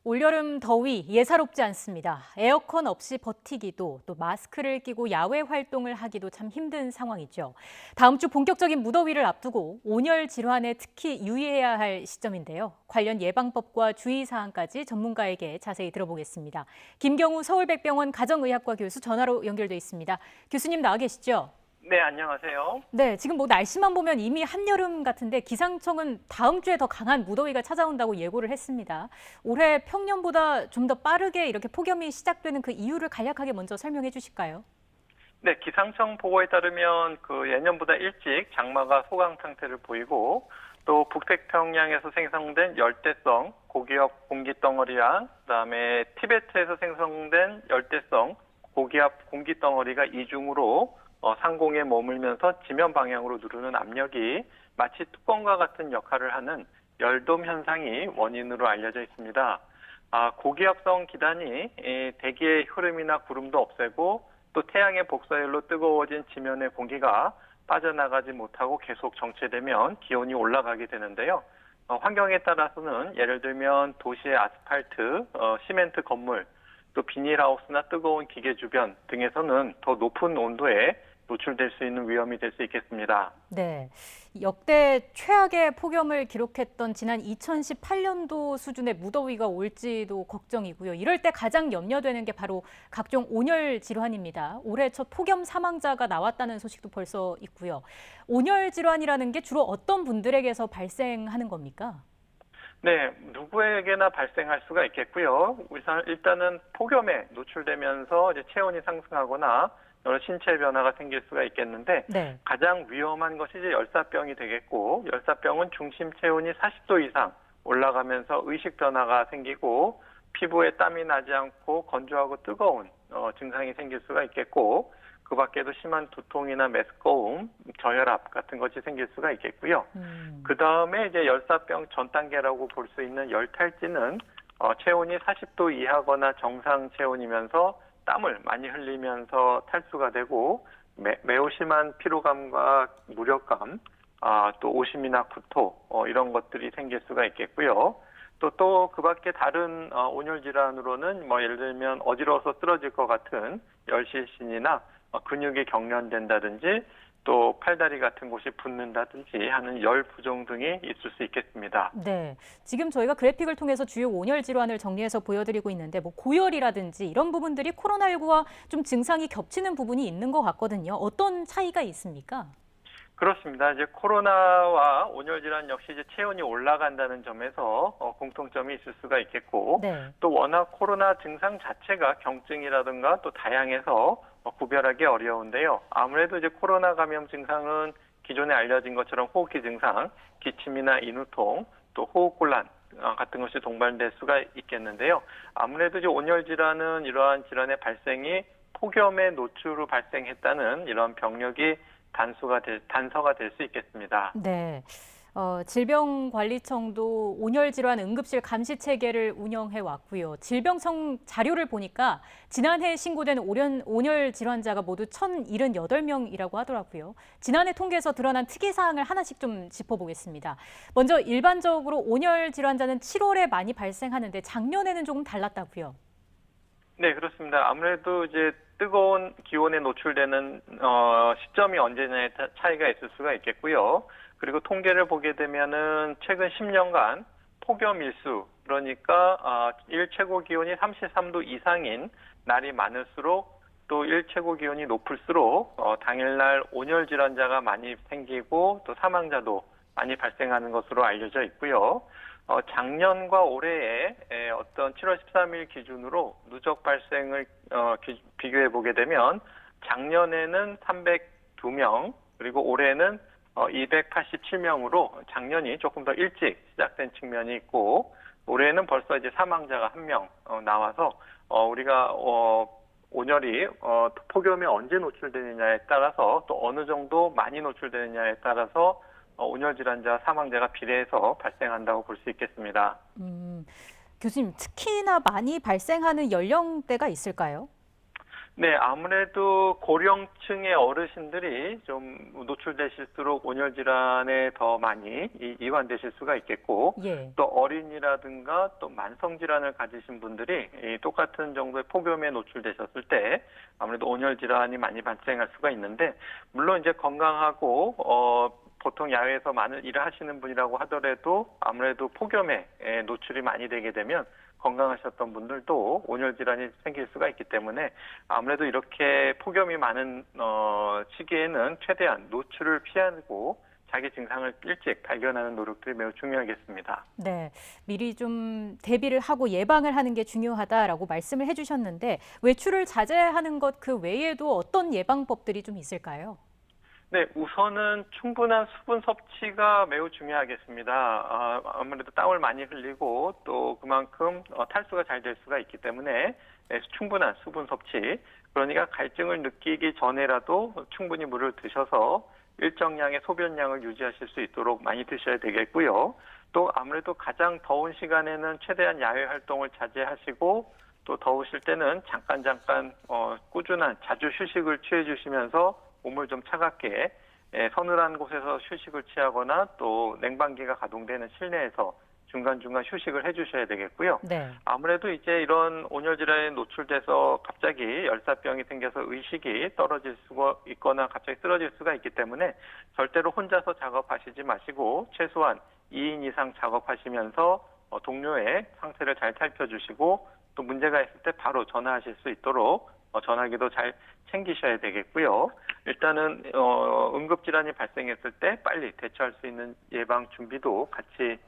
올여름 더위 예사롭지 않습니다. 에어컨 없이 버티기도 또 마스크를 끼고 야외 활동을 하기도 참 힘든 상황이죠. 다음 주 본격적인 무더위를 앞두고 온열 질환에 특히 유의해야 할 시점인데요. 관련 예방법과 주의사항까지 전문가에게 자세히 들어보겠습니다. 김경우 서울백병원 가정의학과 교수 전화로 연결돼 있습니다. 교수님 나와 계시죠? 네, 안녕하세요. 네, 지금 날씨만 보면 이미 한여름 같은데 기상청은 다음 주에 더 강한 무더위가 찾아온다고 예고를 했습니다. 올해 평년보다 좀 더 빠르게 이렇게 폭염이 시작되는 그 이유를 간략하게 먼저 설명해 주실까요? 네, 기상청 보고에 따르면 예년보다 일찍 장마가 소강 상태를 보이고 또 북태평양에서 생성된 열대성 고기압 공기덩어리랑 그다음에 티베트에서 생성된 열대성 고기압 공기덩어리가 이중으로 상공에 머물면서 지면 방향으로 누르는 압력이 마치 뚜껑과 같은 역할을 하는 열돔 현상이 원인으로 알려져 있습니다. 고기압성 기단이 대기의 흐름이나 구름도 없애고 또 태양의 복사열로 뜨거워진 지면의 공기가 빠져나가지 못하고 계속 정체되면 기온이 올라가게 되는데요. 환경에 따라서는 예를 들면 도시의 아스팔트, 시멘트 건물, 또 비닐하우스나 뜨거운 기계 주변 등에서는 더 높은 온도에 노출될 수 있는 위험이 될 수 있겠습니다. 네, 역대 최악의 폭염을 기록했던 지난 2018년도 수준의 무더위가 올지도 걱정이고요. 이럴 때 가장 염려되는 게 바로 각종 온열 질환입니다. 올해 첫 폭염 사망자가 나왔다는 소식도 벌써 있고요. 온열 질환이라는 게 주로 어떤 분들에게서 발생하는 겁니까? 네, 누구에게나 발생할 수가 있겠고요. 일단은 폭염에 노출되면서 이제 체온이 상승하거나 여러 신체 변화가 생길 수가 있겠는데 네. 가장 위험한 것이 이제 열사병이 되겠고 열사병은 중심 체온이 40도 이상 올라가면서 의식 변화가 생기고 피부에 땀이 나지 않고 건조하고 뜨거운 증상이 생길 수가 있겠고 그 밖에도 심한 두통이나 메스꺼움, 저혈압 같은 것이 생길 수가 있겠고요. 그 다음에 이제 열사병 전 단계라고 볼 수 있는 열탈진은 체온이 40도 이하거나 정상 체온이면서 땀을 많이 흘리면서 탈수가 되고 매우 심한 피로감과 무력감, 또 오심이나 구토 이런 것들이 생길 수가 있겠고요. 또 그 밖에 다른 온열 질환으로는 예를 들면 어지러워서 쓰러질 것 같은 열실신이나 근육이 경련된다든지 또 팔다리 같은 곳이 붓는다든지 하는 열 부종 등이 있을 수 있겠습니다. 네, 지금 저희가 그래픽을 통해서 주요 온열 질환을 정리해서 보여드리고 있는데 고열이라든지 이런 부분들이 코로나19와 좀 증상이 겹치는 부분이 있는 것 같거든요. 어떤 차이가 있습니까? 그렇습니다. 이제 코로나와 온열 질환 역시 이제 체온이 올라간다는 점에서 공통점이 있을 수가 있겠고, 네. 또 워낙 코로나 증상 자체가 경증이라든가 또 다양해서 구별하기 어려운데요. 아무래도 이제 코로나 감염 증상은 기존에 알려진 것처럼 호흡기 증상, 기침이나 인후통, 또 호흡곤란 같은 것이 동반될 수가 있겠는데요. 아무래도 이제 온열 질환은 이러한 질환의 발생이 폭염의 노출로 발생했다는 이런 병력이 단서가 될 수 있겠습니다. 네. 질병관리청도 온열질환 응급실 감시 체계를 운영해 왔고요. 질병청 자료를 보니까 지난해 신고된 온열 질환자가 모두 1,078명이라고 하더라고요. 지난해 통계에서 드러난 특이사항을 하나씩 좀 짚어보겠습니다. 먼저 일반적으로 온열 질환자는 7월에 많이 발생하는데 작년에는 조금 달랐다고요. 네, 그렇습니다. 아무래도 이제 뜨거운 기온에 노출되는 시점이 언제냐에 차이가 있을 수가 있겠고요. 그리고 통계를 보게 되면은 최근 10년간 폭염 일수, 그러니까 일 최고 기온이 33도 이상인 날이 많을수록 또 일 최고 기온이 높을수록 당일날 온열 질환자가 많이 생기고 또 사망자도 많이 발생하는 것으로 알려져 있고요. 작년과 올해의 어떤 7월 13일 기준으로 누적 발생을 비교해 보게 되면 작년에는 302명, 그리고 올해는 287명으로 작년이 조금 더 일찍 시작된 측면이 있고 올해는 벌써 이제 사망자가 1명 나와서 우리가 온열이 폭염에 언제 노출되느냐에 따라서 또 어느 정도 많이 노출되느냐에 따라서 온열 질환자 사망자가 비례해서 발생한다고 볼 수 있겠습니다. 교수님, 특히나 많이 발생하는 연령대가 있을까요? 네, 아무래도 고령층의 어르신들이 좀 노출되실수록 온열 질환에 더 많이 이완되실 수가 있겠고, 예. 또 어린이라든가 또 만성 질환을 가지신 분들이 이 똑같은 정도의 폭염에 노출되셨을 때 아무래도 온열 질환이 많이 발생할 수가 있는데, 물론 이제 건강하고 보통 야외에서 많은 일을 하시는 분이라고 하더라도 아무래도 폭염에 노출이 많이 되게 되면 건강하셨던 분들도 온열 질환이 생길 수가 있기 때문에 아무래도 이렇게 폭염이 많은 시기에는 최대한 노출을 피하고 자기 증상을 일찍 발견하는 노력들이 매우 중요하겠습니다. 네, 미리 좀 대비를 하고 예방을 하는 게 중요하다라고 말씀을 해주셨는데 외출을 자제하는 것 그 외에도 어떤 예방법들이 좀 있을까요? 네, 우선은 충분한 수분 섭취가 매우 중요하겠습니다. 아무래도 땀을 많이 흘리고 또 그만큼 탈수가 잘 될 수가 있기 때문에 충분한 수분 섭취, 그러니까 갈증을 느끼기 전에라도 충분히 물을 드셔서 일정량의 소변량을 유지하실 수 있도록 많이 드셔야 되겠고요. 또 아무래도 가장 더운 시간에는 최대한 야외 활동을 자제하시고 또 더우실 때는 잠깐 꾸준한 자주 휴식을 취해 주시면서 몸을 좀 차갑게 서늘한 곳에서 휴식을 취하거나 또 냉방기가 가동되는 실내에서 중간중간 휴식을 해주셔야 되겠고요. 네. 아무래도 이제 이런 온열 질환에 노출돼서 갑자기 열사병이 생겨서 의식이 떨어질 수가 있거나 갑자기 쓰러질 수가 있기 때문에 절대로 혼자서 작업하시지 마시고 최소한 2인 이상 작업하시면서 동료의 상태를 잘 살펴주시고 또 문제가 있을 때 바로 전화하실 수 있도록 전화기도 잘 챙기셔야 되겠고요. 일단은 응급질환이 발생했을 때 빨리 대처할 수 있는 예방 준비도 같이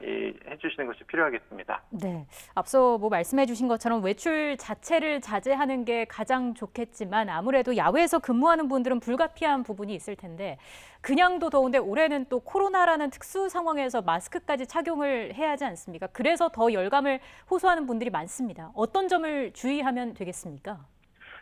해주시는 것이 필요하겠습니다. 네, 앞서 뭐 말씀해 주신 것처럼 외출 자체를 자제하는 게 가장 좋겠지만 아무래도 야외에서 근무하는 분들은 불가피한 부분이 있을 텐데 그냥도 더운데 올해는 또 코로나라는 특수 상황에서 마스크까지 착용을 해야 하지 않습니까? 그래서 더 열감을 호소하는 분들이 많습니다. 어떤 점을 주의하면 되겠습니까?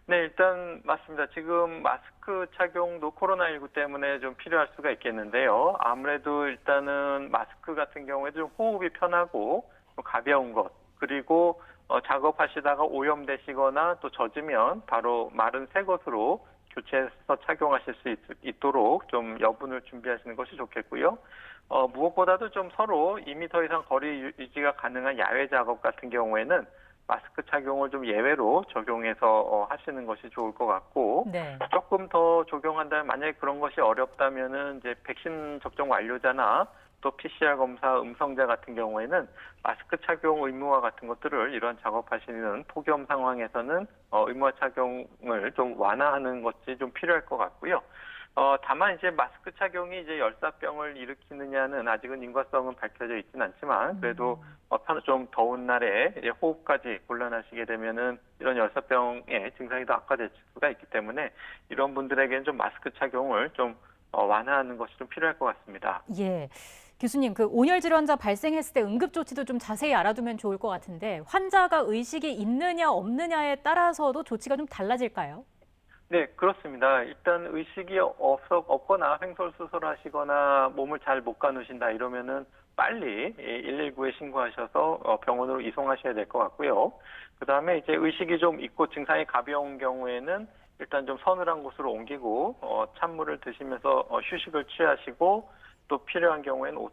네, 일단 맞습니다. 지금 마스크 착용도 코로나19 때문에 좀 필요할 수가 있겠는데요. 아무래도 일단은 마스크 같은 경우에 좀 호흡이 편하고 가벼운 것, 그리고 작업하시다가 오염되시거나 또 젖으면 바로 마른 새 것으로 교체해서 착용하실 수 있도록 좀 여분을 준비하시는 것이 좋겠고요. 무엇보다도 좀 서로 2m 이상 거리 유지가 가능한 야외 작업 같은 경우에는 마스크 착용을 좀 예외로 적용해서 하시는 것이 좋을 것 같고, 네. 조금 더 적용한다면 만약에 그런 것이 어렵다면은 이제 백신 접종 완료자나 또 PCR 검사 음성자 같은 경우에는 마스크 착용 의무화 같은 것들을 이런 작업하시는 폭염 상황에서는 의무화 착용을 좀 완화하는 것이 좀 필요할 것 같고요. 다만 이제 마스크 착용이 이제 열사병을 일으키느냐는 아직은 인과성은 밝혀져 있지는 않지만 그래도 좀 더운 날에 이제 호흡까지 곤란하시게 되면은 이런 열사병의 증상이 더 악화될 수가 있기 때문에 이런 분들에게는 좀 마스크 착용을 좀 완화하는 것이 좀 필요할 것 같습니다. 예. 교수님, 그 온열 질환자 발생했을 때 응급 조치도 좀 자세히 알아두면 좋을 것 같은데 환자가 의식이 있느냐 없느냐에 따라서도 조치가 좀 달라질까요? 네, 그렇습니다. 일단 의식이 없거나 횡설수설하시거나 몸을 잘 못 가누신다 이러면은 빨리 119에 신고하셔서 병원으로 이송하셔야 될 것 같고요. 그다음에 이제 의식이 좀 있고 증상이 가벼운 경우에는 일단 좀 서늘한 곳으로 옮기고 찬물을 드시면서 휴식을 취하시고 또 필요한 경우에는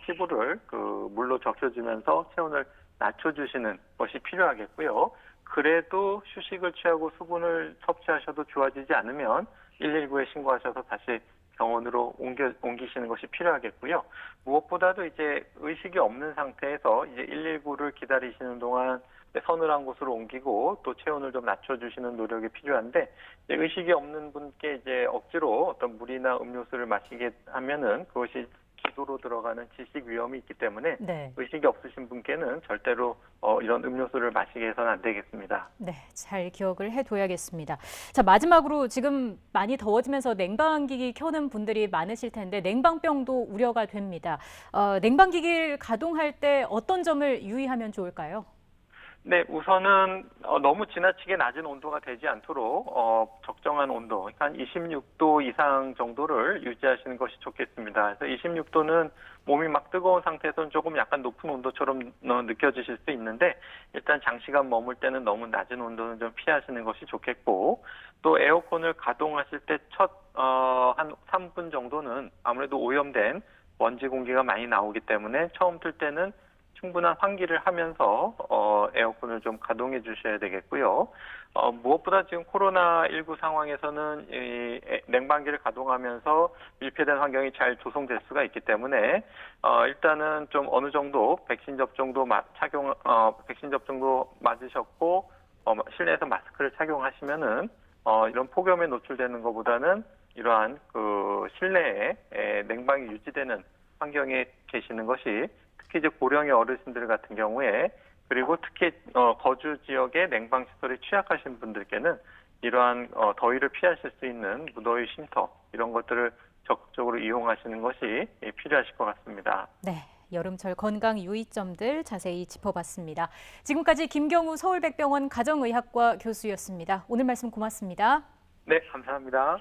피부를 그 물로 적셔주면서 체온을 낮춰주시는 것이 필요하겠고요. 그래도 휴식을 취하고 수분을 섭취하셔도 좋아지지 않으면 119에 신고하셔서 다시 병원으로 옮기시는 것이 필요하겠고요. 무엇보다도 이제 의식이 없는 상태에서 이제 119를 기다리시는 동안 서늘한 곳으로 옮기고 또 체온을 좀 낮춰주시는 노력이 필요한데 이제 의식이 없는 분께 이제 억지로 어떤 물이나 음료수를 마시게 하면은 그것이 기도로 들어가는 질식 위험이 있기 때문에 네. 의식이 없으신 분께는 절대로 이런 음료수를 마시게 해서는 안 되겠습니다. 네, 잘 기억을 해둬야겠습니다. 자, 마지막으로 지금 많이 더워지면서 냉방기기 켜는 분들이 많으실 텐데 냉방병도 우려가 됩니다. 냉방기기를 가동할 때 어떤 점을 유의하면 좋을까요? 네, 우선은 너무 지나치게 낮은 온도가 되지 않도록 적정한 온도, 그러니까 한 26도 이상 정도를 유지하시는 것이 좋겠습니다. 그래서 26도는 몸이 막 뜨거운 상태에서는 조금 약간 높은 온도처럼 느껴지실 수 있는데 일단 장시간 머물 때는 너무 낮은 온도는 좀 피하시는 것이 좋겠고 또 에어컨을 가동하실 때 한 3분 정도는 아무래도 오염된 먼지 공기가 많이 나오기 때문에 처음 틀 때는 충분한 환기를 하면서 에어컨을 좀 가동해 주셔야 되겠고요. 무엇보다 지금 코로나19 상황에서는 이 냉방기를 가동하면서 밀폐된 환경이 잘 조성될 수가 있기 때문에 일단은 좀 어느 정도 백신 접종도 맞으셨고 실내에서 마스크를 착용하시면은 이런 폭염에 노출되는 것보다는 이러한 그 실내에 냉방이 유지되는 환경에 계시는 것이 특히 이제 고령의 어르신들 같은 경우에 그리고 특히 거주 지역의 냉방 시설이 취약하신 분들께는 이러한 더위를 피하실 수 있는 무더위 쉼터 이런 것들을 적극적으로 이용하시는 것이 필요하실 것 같습니다. 네, 여름철 건강 유의점들 자세히 짚어봤습니다. 지금까지 김경우 서울백병원 가정의학과 교수였습니다. 오늘 말씀 고맙습니다. 네, 감사합니다.